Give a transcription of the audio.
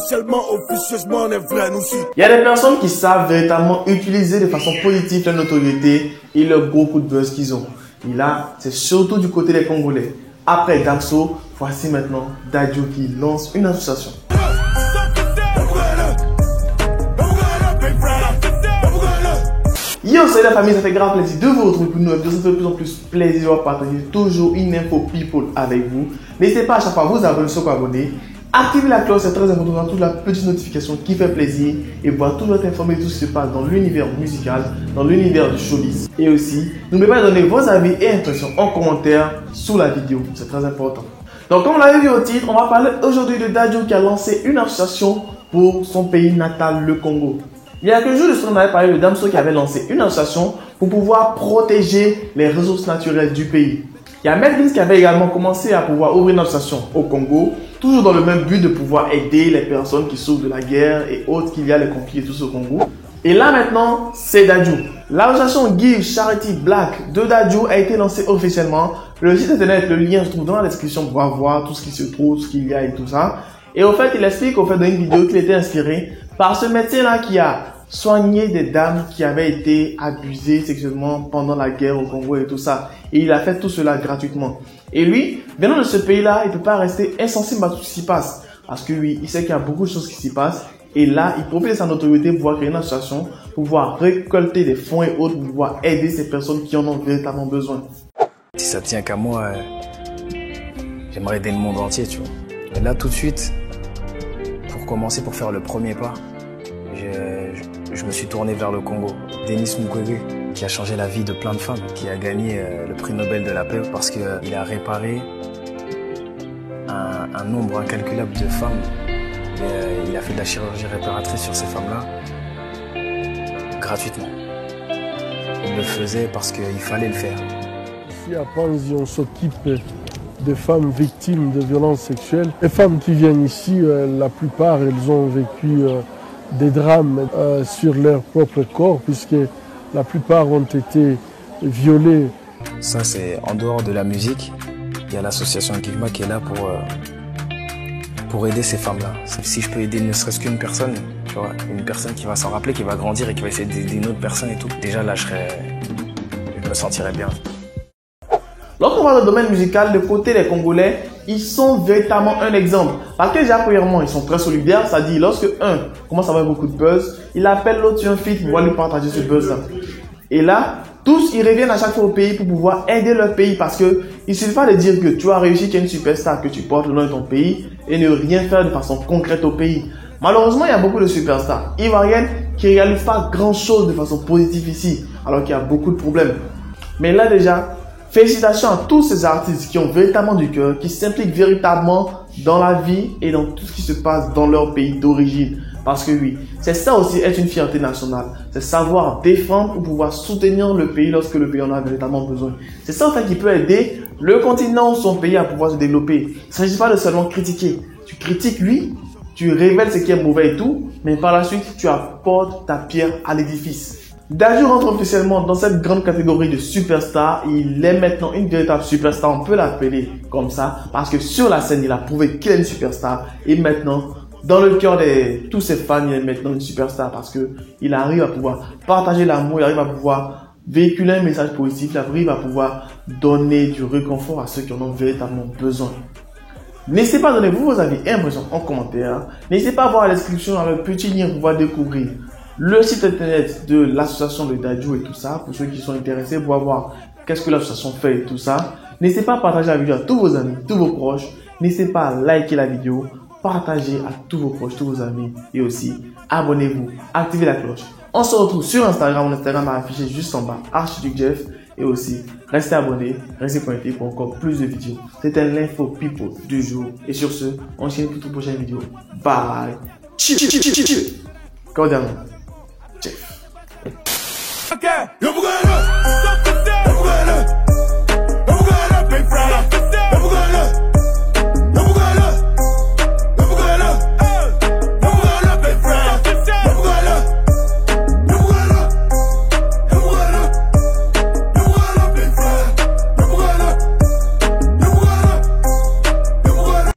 officiellement, officieusement, on est vrai, nous aussi. Il y a des personnes qui savent véritablement utiliser de façon positive leur notoriété et le gros coup de buzz qu'ils ont. Et là, c'est surtout du côté des Congolais. Après Damso, voici maintenant Dadju qui lance une association. Yo, salut la famille, ça fait grave plaisir de vous retrouver pour une nouvelle vidéo. Ça fait de plus en plus plaisir de partager toujours une info people avec vous. N'hésitez pas à chaque fois à vous abonner sur quoi abonner. Activez la cloche, c'est très important dans toute la petite notification qui fait plaisir et voir toujours être informé de tout ce qui se passe dans l'univers musical, dans l'univers du showbiz. Et aussi, n'oubliez pas de donner vos avis et impressions en commentaire sous la vidéo, c'est très important. Donc comme on l'avait vu au titre, on va parler aujourd'hui de Dadju qui a lancé une association pour son pays natal, le Congo. Il y a quelques jours de cela, on avait parlé de Damso qui avait lancé une association pour pouvoir protéger les ressources naturelles du pays. Il y a Melvins qui avait également commencé à pouvoir ouvrir une association au Congo, toujours dans le même but de pouvoir aider les personnes qui souffrent de la guerre et autres qu'il y a les conflits et tout ce au Congo. Et là maintenant, c'est Dadju. L'association Give Charity Black de Dadju a été lancée officiellement. Le site internet, le lien se trouve dans la description pour voir tout ce qui se trouve, ce qu'il y a et tout ça. Et au fait, il explique au fait dans une vidéo qu'il était inspiré par ce médecin-là qui a soigné des dames qui avaient été abusées sexuellement pendant la guerre au Congo et tout ça. Et il a fait tout cela gratuitement. Et lui, venant de ce pays-là, il ne peut pas rester insensible à tout ce qui s'y passe. Parce que oui, il sait qu'il y a beaucoup de choses qui s'y passent. Et là, il profite de sa notoriété pour pouvoir créer une association, pour pouvoir récolter des fonds et autres, pour pouvoir aider ces personnes qui en ont véritablement besoin. Si ça tient qu'à moi, j'aimerais aider le monde entier, tu vois. Et là, tout de suite, pour commencer, pour faire le premier pas, je me suis tourné vers le Congo. Denis Mukwege, qui a changé la vie de plein de femmes, qui a gagné le prix Nobel de la paix parce qu'il a réparé un nombre incalculable de femmes. Et, il a fait de la chirurgie réparatrice sur ces femmes-là gratuitement. Il le faisait parce qu'il fallait le faire. Ici à Panzi, on s'occupe des femmes victimes de violences sexuelles. Les femmes qui viennent ici, la plupart, elles ont vécu des drames sur leur propre corps, puisque la plupart ont été violées. Ça, c'est en dehors de la musique. Il y a l'association Givma qui est là pour aider ces femmes-là. Si je peux aider ne serait-ce qu'une personne, tu vois, une personne qui va s'en rappeler, qui va grandir et qui va essayer d'aider une autre personne et tout, déjà là, je me sentirais bien. Lorsqu'on parle de domaine musical, de côté des Congolais, ils sont véritablement un exemple. Parce que déjà, premièrement, ils sont très solidaires. C'est-à-dire, lorsque un commence à avoir beaucoup de buzz, il appelle l'autre sur un feat pour lui partager ce buzz-là. Et là, tous, ils reviennent à chaque fois au pays pour pouvoir aider leur pays. Parce que il suffit pas de dire que tu as réussi, qu'il y a une superstar, que tu portes le nom de ton pays et ne rien faire de façon concrète au pays. Malheureusement, il y a beaucoup de superstars ivoiriennes qui ne réalisent pas grand-chose de façon positive ici, alors qu'il y a beaucoup de problèmes. Mais là déjà, félicitations à tous ces artistes qui ont véritablement du cœur, qui s'impliquent véritablement dans la vie et dans tout ce qui se passe dans leur pays d'origine. Parce que oui, c'est ça aussi être une fierté nationale. C'est savoir défendre ou pouvoir soutenir le pays lorsque le pays en a véritablement besoin. C'est ça en fait qui peut aider le continent ou son pays à pouvoir se développer. Il ne s'agit pas de seulement critiquer. Tu critiques lui, tu révèles ce qui est mauvais et tout, mais par la suite, tu apportes ta pierre à l'édifice. Dadju rentre officiellement dans cette grande catégorie de superstar. Il est maintenant une véritable superstar, on peut l'appeler comme ça, parce que sur la scène, il a prouvé qu'il est une superstar. Et maintenant, dans le cœur de tous ses fans, il est maintenant une superstar parce qu'il arrive à pouvoir partager l'amour, il arrive à pouvoir véhiculer un message positif, il arrive à pouvoir donner du réconfort à ceux qui en ont véritablement besoin. N'hésitez pas à donner vos avis et impressions en commentaire. N'hésitez pas à voir la description dans le petit lien pour pouvoir découvrir le site internet de l'association de Dadju et tout ça, pour ceux qui sont intéressés, pour voir qu'est-ce que l'association fait et tout ça. N'hésitez pas à partager la vidéo à tous vos amis, tous vos proches. N'hésitez pas à liker la vidéo, partager à tous vos proches, tous vos amis. Et aussi, abonnez-vous, activez la cloche. On se retrouve sur Instagram, mon Instagram est affiché juste en bas, Archiduc Jeff. Et aussi, restez abonnés, restez connectés pour encore plus de vidéos. C'était l'info people du jour. Et sur ce, on se retrouve pour une prochaine vidéo. Bye. Cordialement. Jeff. Okay, yo,